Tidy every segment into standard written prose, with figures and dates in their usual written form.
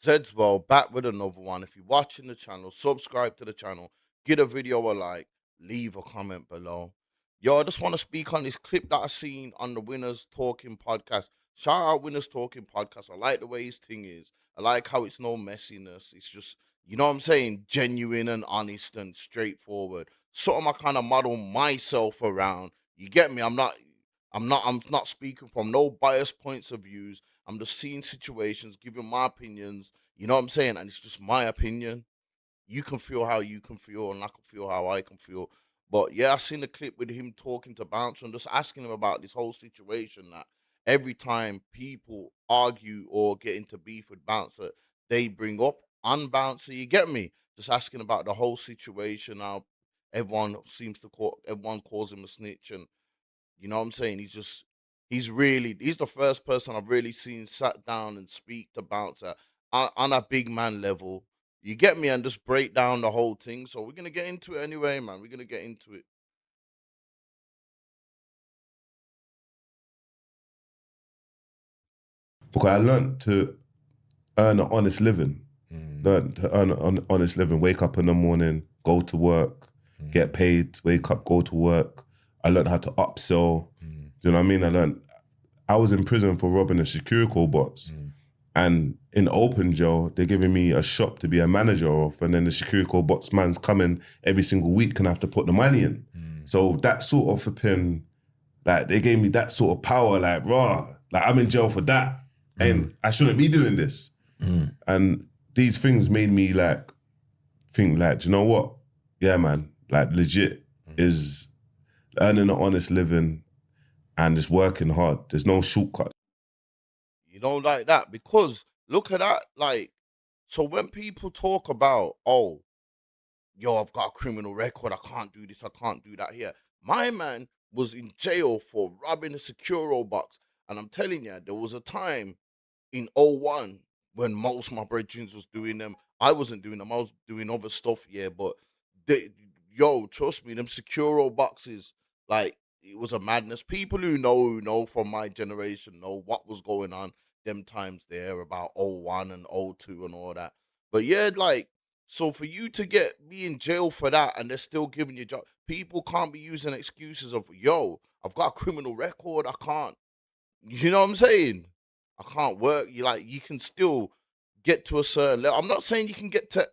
Zedswell back with another one. If you're watching the channel, subscribe to the channel, give a video a like, leave a comment below. Yo, I just want to speak on this clip that I seen on the Winners Talking podcast. Shout out Winners Talking podcast. I like the way his thing is. I like how it's no messiness. It's just, you know what I'm saying, genuine and honest and straightforward. Something I kind of model myself around. You get me? I'm not speaking from no biased points of views. I'm just seeing situations, giving my opinions. You know what I'm saying? And it's just my opinion. You can feel how you can feel, and I can feel how I can feel. But yeah, I seen the clip with him talking to Bouncer and just asking him about this whole situation that every time people argue or get into beef with Bouncer, they bring up on Bouncer. You get me? Just asking about the whole situation. How everyone calls him a snitch, and you know what I'm saying? He's the first person I've really seen sat down and speak to Bouncer on a big man level. You get me? And just break down the whole thing. So we're gonna get into it anyway, man. We're gonna get into it. Because I learned to earn an honest living. Learn to earn an honest living. Wake up in the morning, go to work, get paid, wake up, go to work. I learned how to upsell. Do you know what I mean? I was in prison for robbing a security box. And in open jail, they're giving me a shop to be a manager of, and then the security box man's coming every single week and I have to put the money in. So that sort of flipping, like they gave me that sort of power, like raw, like I'm in jail for that. And I shouldn't be doing this. And these things made me like think like, do you know what? Yeah, man, like legit is earning an honest living and just working hard. There's no shortcut. You know, like that. Because look at that, like, so when people talk about, oh, yo, I've got a criminal record, I can't do this, I can't do that here. My man was in jail for robbing a securo box. And I'm telling you, there was a time in '01 when most of my brethren was doing them. I wasn't doing them, I was doing other stuff, yeah, but they, yo, trust me, them securo boxes, like, it was a madness. People who know from my generation know what was going on them times there about '01 and '02 and all that. But yeah, like, so for you to get be in jail for that and they're still giving you job, people can't be using excuses of, yo, I've got a criminal record, I can't. You know what I'm saying? I can't work. You can still get to a certain level. I'm not saying you can get to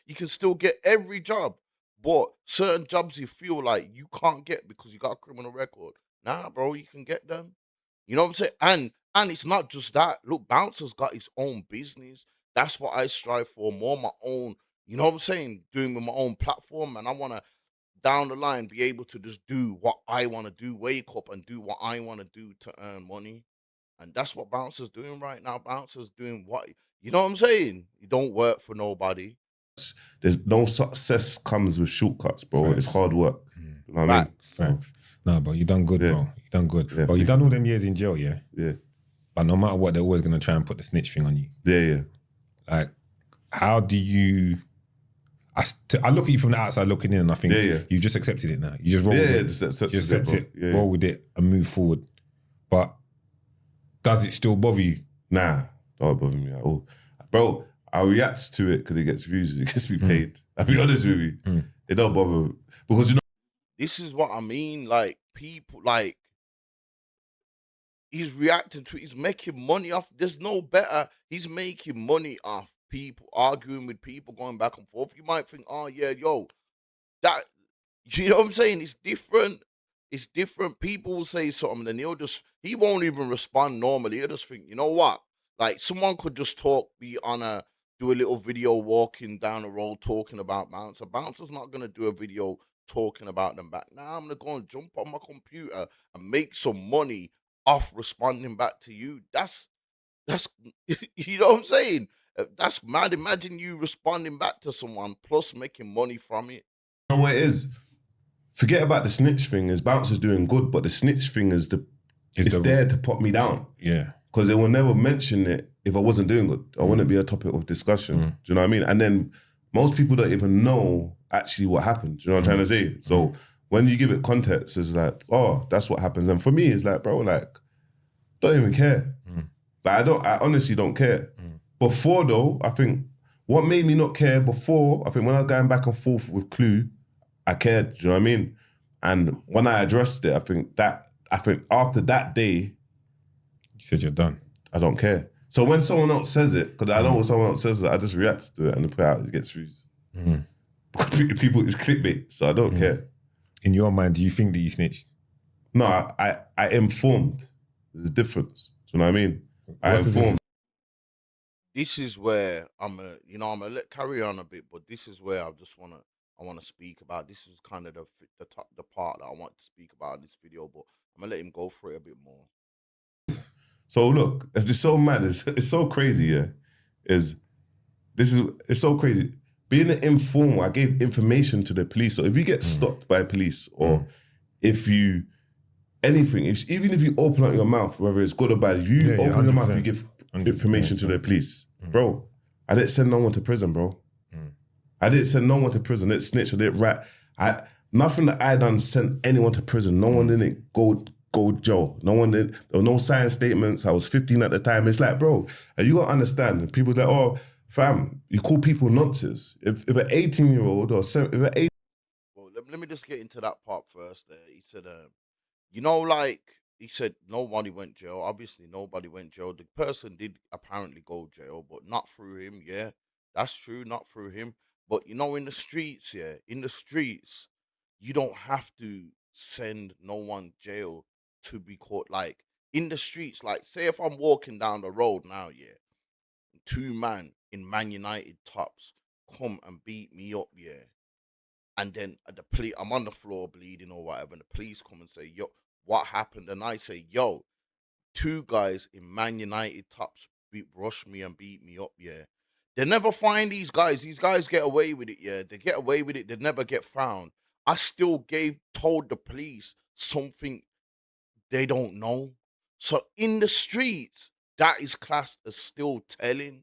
you can still get every job, but certain jobs you feel like you can't get because you got a criminal record. Nah, bro, you can get them. You know what I'm saying? And it's not just that. Look, Bouncer's got his own business. That's what I strive for. More my own, you know what I'm saying? Doing with my own platform. And I wanna down the line be able to just do what I want to do, wake up and do what I want to do to earn money. And that's what Bouncer's doing right now. Bouncer's doing what, you know what I'm saying? You don't work for nobody. There's no success comes with shortcuts, bro. Facts. It's hard work. You know what I mean? Facts. No, but you done good, bro. You done good. Yeah, but you done all them years in jail, yeah? Yeah. But no matter what, they're always going to try and put the snitch thing on you. Yeah. Like, how do you... I look at you from the outside looking in and I think you just accepted it now. You just roll with it. Just accept it, roll with it and move forward. But does it still bother you? Nah, don't bother me at all. Bro, I react to it because it gets views, it gets me paid. I'll be honest with you. It don't bother me. Because you know... This is what I mean, like, people, like, he's reacting to it. He's making money off, there's no better. He's making money off people, arguing with people, going back and forth. You might think, oh yeah, yo, that, you know what I'm saying? It's different. It's different. People will say something and he won't even respond normally. He'll just think, you know what? Like, someone could just do a little video walking down the road talking about Bouncer. Bouncer's not going to do a video talking about them back. Now I'm going to go and jump on my computer and make some money off responding back to you. That's, you know what I'm saying? That's mad. Imagine you responding back to someone plus making money from it. You know what it is? Forget about the snitch thing. Is Bouncer's doing good, but the snitch thing is there to put me down. Yeah. Because they will never mention it if I wasn't doing good. I wouldn't be a topic of discussion. Do you know what I mean? And then most people don't even know actually what happened. Do you know what I'm trying to say? So when you give it context, it's like, oh, that's what happens. And for me, it's like, bro, like, don't even care. Like, I honestly don't care. before though, I think what made me not care before, I think when I was going back and forth with Clue, I cared. Do you know what I mean? And when I addressed it, I think after that day, you said you're done. I don't care. So when someone else says it, because I know when someone else says it, I just react to it and put it out. It gets views. People, it's clickbait, so I don't care. In your mind, do you think that you snitched? No, I informed. There's a difference. Do you know what I mean? I informed. This is where I'm gonna let carry on a bit, but this is where I want to speak about. This is kind of the part that I want to speak about in this video, but I'm gonna let him go for it a bit more. So look, it's just so mad. It's so crazy. Yeah, it's so crazy. Being an informer, I gave information to the police. So if you get stopped by police, or if you anything, even if you open up your mouth, whether it's good or bad, if you open your mouth, you give information to the police, bro. I didn't send no one to prison, bro. I didn't send no one to prison. I didn't snitch. I didn't rat. Nothing that I done sent anyone to prison. No one didn't go Joe. No one did. There were no signed statements. I was 15 at the time. It's like, bro, and you gotta understand. People that, oh, fam, you call people nonsense. If an 18-year-old or if an 18, Well, let me just get into that part first. There, he said, he said nobody went jail. Obviously, nobody went jail. The person did apparently go jail, but not through him. Yeah, that's true, not through him. But in the streets, you don't have to send no one jail to be caught. Like in the streets, like say if I'm walking down the road now, yeah, two man in Man United tops come and beat me up, yeah, and then the police, I'm on the floor bleeding or whatever, and the police come and say, yo, what happened? And I say, yo, two guys in Man United tops rushed me and beat me up, yeah. They never find these guys. These guys get away with it, yeah. They get away with it. They never get found. I still told the police something they don't know. So in the streets, that is classed as still telling.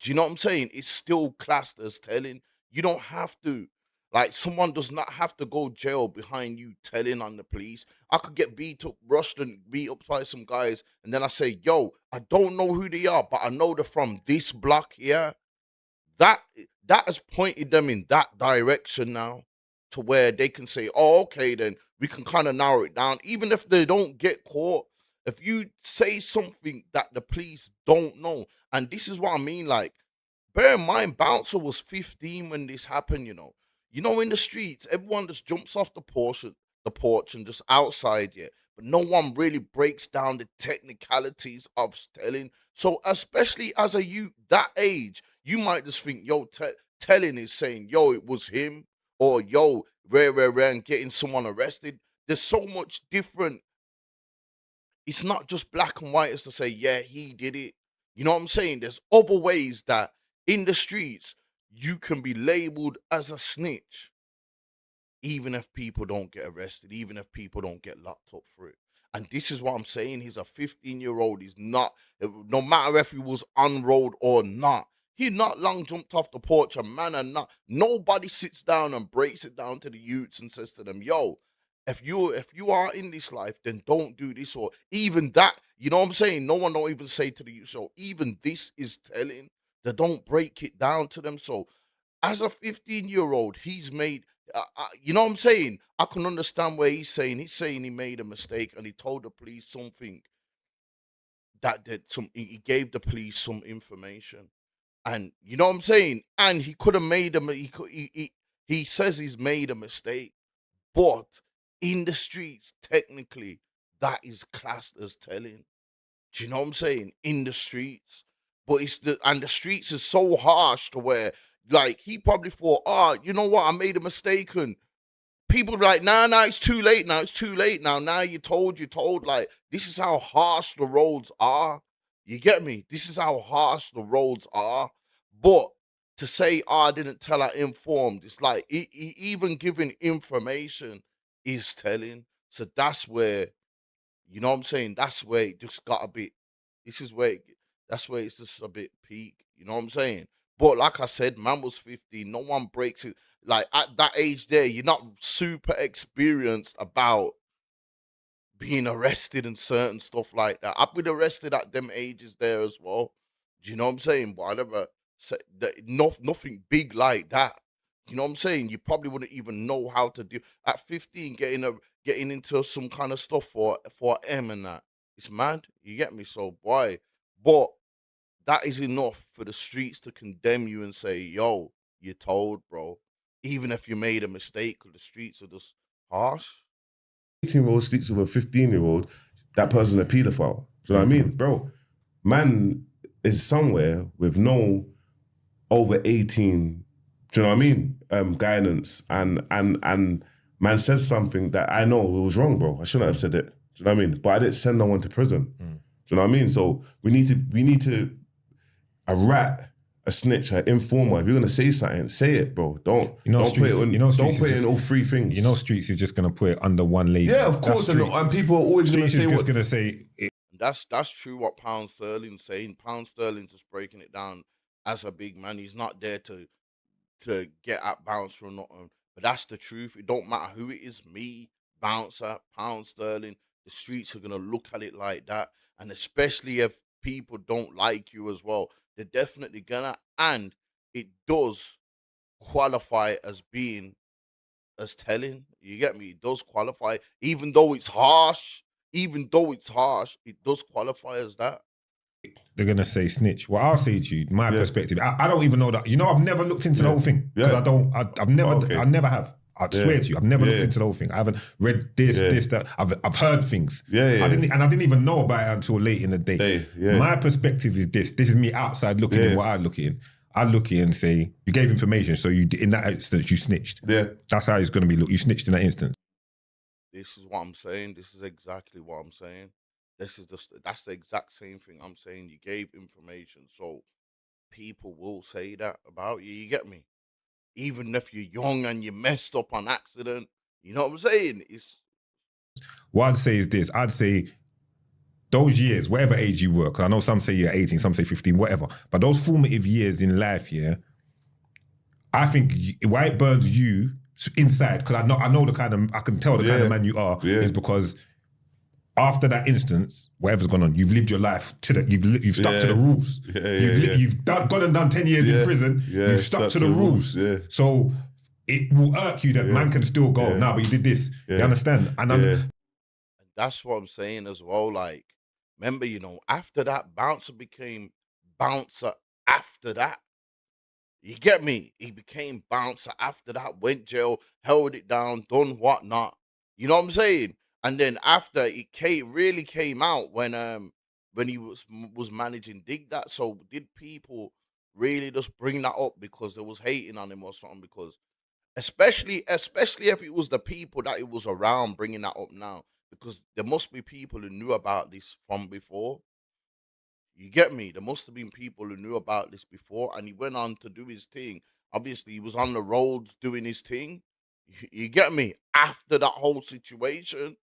Do you know what I'm saying? It's still classed as telling. You don't have to. Like, someone does not have to go jail behind you telling on the police. I could get beat up, rushed and beat up by some guys, and then I say, yo, I don't know who they are, but I know they're from this block here. That has pointed them in that direction now, to where they can say, oh, okay, then we can kind of narrow it down. Even if they don't get caught, if you say something that the police don't know, and this is what I mean, like, bear in mind, Bouncer was 15 when this happened, you know. In the streets, everyone just jumps off the porch and just outside, yeah. But no one really breaks down the technicalities of telling. So, especially as a youth that age, you might just think, yo, telling is saying, yo, it was him, or yo, rare, and getting someone arrested. There's so much different. It's not just black and white as to say, yeah, he did it. You know what I'm saying? There's other ways that in the streets you can be labeled as a snitch, even if people don't get arrested, even if people don't get locked up for it. And this is what I'm saying. He's a 15-year-old. He's not, no matter if he was unrolled or not, he not long jumped off the porch, a man and not. Nobody sits down and breaks it down to the youths and says to them, yo, if you are in this life, then don't do this, or even that. You know what I'm saying? No one don't even say to the youth, so even this is telling. They don't break it down to them. So as a 15-year-old, he's made, you know what I'm saying? I can understand where he's saying. He's saying he made a mistake and he told the police something he gave the police some information. And you know what I'm saying? And he could have made he says he's made a mistake, but in the streets, technically, that is classed as telling. Do you know what I'm saying? In the streets. But the streets is so harsh to where, like, he probably thought, you know what, I made a mistake, and people be like, nah, it's too late now. It's too late now. Now you told. Like, this is how harsh the roads are. You get me? This is how harsh the roads are. But to say, I didn't tell, I informed, it's like, even giving information is telling. So that's where, you know what I'm saying? That's where it just got a bit, this is where, that's where it's just a bit peak. You know what I'm saying? But like I said, man was 15. No one breaks it. Like, at that age there, you're not super experienced about being arrested and certain stuff like that. I've been arrested at them ages there as well. Do you know what I'm saying? But I never said that, nothing big like that. You know what I'm saying? You probably wouldn't even know how to do at 15 getting into some kind of stuff for M and that. It's mad. You get me? So boy, but that is enough for the streets to condemn you and say, yo, you're told, bro. Even if you made a mistake, 'cause the streets are just harsh. 18-year-old sleeps with a 15-year-old, that person's a paedophile. Do you know what I mean? Bro, man is somewhere with no over 18, do you know what I mean? Guidance and man says something that I know it was wrong, bro. I shouldn't have said it. Do you know what I mean? But I didn't send no one to prison. Do you know what I mean? So we need to a rat, a snitch, an informer. If you're gonna say something, say it, bro. Don't put it on. Don't put it in all three things. You know, streets is just gonna put it under one label. Yeah, of course. And people are always gonna say what. Gonna say. That's true. What Pound Sterling's saying. Pound Sterling's just breaking it down as a big man. He's not there to get at Bouncer or nothing. But that's the truth. It don't matter who it is, me, Bouncer, Pound Sterling. The streets are gonna look at it like that, and especially if people don't like you as well, they're definitely gonna. And it does qualify as being as telling. You get me? It does qualify, even though it's harsh. Even though it's harsh, it does qualify as that. They're gonna say snitch. Well, I'll say to you, my perspective. I don't even know that. You know, I've never looked into the whole thing because I've never. I never have. I swear to you, I've never looked into the whole thing. I haven't read this, that. I've heard things. I didn't even know about it until late in the day. My perspective is this. This is me outside looking in what I look in. I look in and say, you gave information, so you in that instance you snitched. That's how it's gonna be. Look, you snitched in that instance. This is what I'm saying. This is exactly what I'm saying. That's the exact same thing I'm saying. You gave information, so people will say that about you. You get me? Even if you're young and you messed up on accident, you know what I'm saying? What I'd say is this. I'd say those years, whatever age you were, because I know some say you're 18, some say 15, whatever, but those formative years in life, I think why it burns you inside, because I know the kind of, I can tell the kind of man you are, is because after that instance, whatever's gone on, you've lived your life you've stuck to the rules. You've gone and done 10 years in prison. You've stuck to the rules. So it will irk you that man can still go, nah, but you did this. You understand? And that's what I'm saying as well. Like, remember, after that, Bouncer became Bouncer after that. You get me? He became Bouncer after that, went jail, held it down, done whatnot. You know what I'm saying? And then after it really came out when he was managing Dig That. So did people really just bring that up because they was hating on him or something? Because especially if it was the people that it was around bringing that up now, because there must be people who knew about this from before. You get me? There must have been people who knew about this before, and he went on to do his thing. Obviously, he was on the roads doing his thing. You get me? After that whole situation.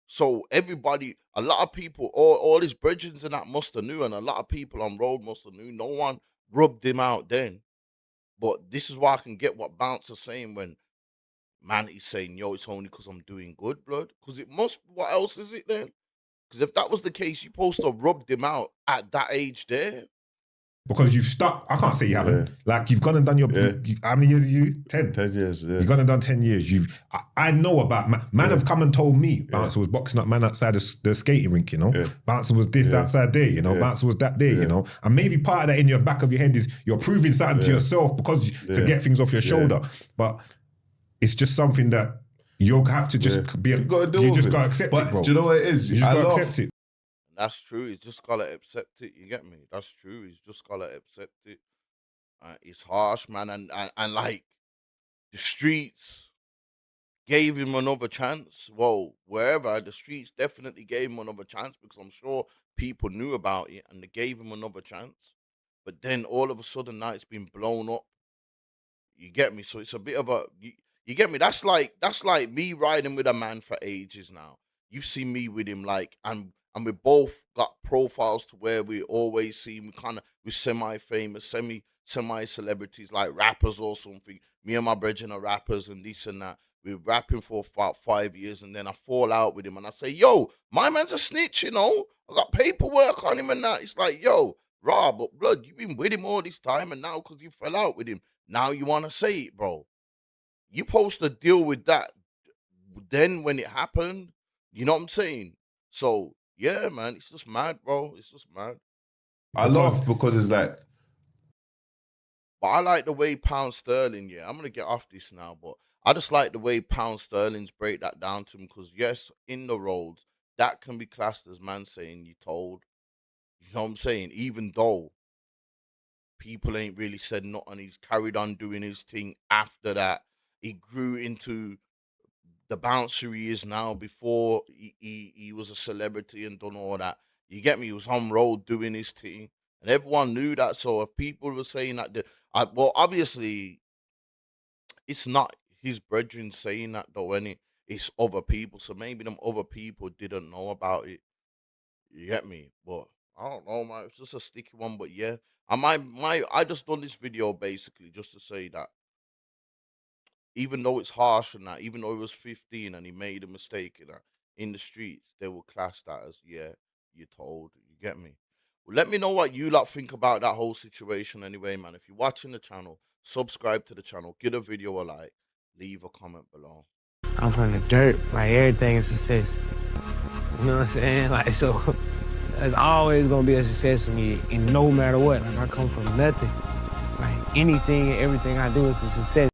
So everybody, a lot of people, all his brethren and that must have knew, and a lot of people on road must have knew. No one rubbed him out then. But this is why I can get what Bouncer's saying when man he's saying, yo, it's only because I'm doing good, blood. Because it must, what else is it then? Because if that was the case, you're supposed to have rubbed him out at that age there. Because you've stuck, I can't say you haven't. Like, you've gone and done your, how many years are you? 10? 10 years, You've gone and done 10 years. I know about, man have come and told me, Bouncer was boxing up man outside the skating rink, Bouncer was this outside there, Bouncer was that there, And maybe part of that in your back of your head is you're proving something to yourself because to get things off your shoulder. But it's just something that you'll have to just be, you just got to accept it, bro. Do you know what it is? You just got to accept it. That's true. He's just gotta accept it. You get me? That's true. He's just gotta accept it. It's harsh, man, and like the streets gave him another chance. Well, wherever the streets definitely gave him another chance because I'm sure people knew about it and they gave him another chance. But then all of a sudden now it's been blown up. You get me? So it's a bit of a you get me? That's like me riding with a man for ages now. You've seen me with him, like, and we both got profiles to where we always see we're semi-famous, semi-celebrities, like rappers or something. Me and my brethren are rappers and this and that. We're rapping for about 5 years and then I fall out with him and I say, yo, my man's a snitch, I got paperwork on him and that. It's like, yo, Raw, but blood, you've been with him all this time, and now because you fell out with him, now you want to say it, bro. You supposed to deal with that then when it happened. You know what I'm saying? So yeah, man, it's just mad, bro. It's just mad. I laugh because it's like, But I like the way pound sterling. Yeah, I'm gonna get off this now, but I just like the way pound sterlings break that down to him because yes, in the roads that can be classed as man saying you told. You know what I'm saying? Even though people ain't really said nothing, he's carried on doing his thing after that. He grew into the bouncer he is now before he was a celebrity and done all that. You get me? He was on road doing his thing. And everyone knew that. So if people were saying that, well, obviously, it's not his brethren saying that though, any it's other people. So maybe them other people didn't know about it. You get me? But I don't know, man. It's just a sticky one. But yeah, I just done this video basically just to say that even though it's harsh and that, even though he was 15 and he made a mistake in the streets, they will class that as yeah, you told. You get me? Well, let me know what you lot think about that whole situation anyway, man. If you're watching the channel, subscribe to the channel, give the video a like, leave a comment below. I'm from the dirt, like everything is success. You know what I'm saying? Like, so there's always gonna be a success for me, and no matter what. Like, I come from nothing. Like, anything and everything I do is a success.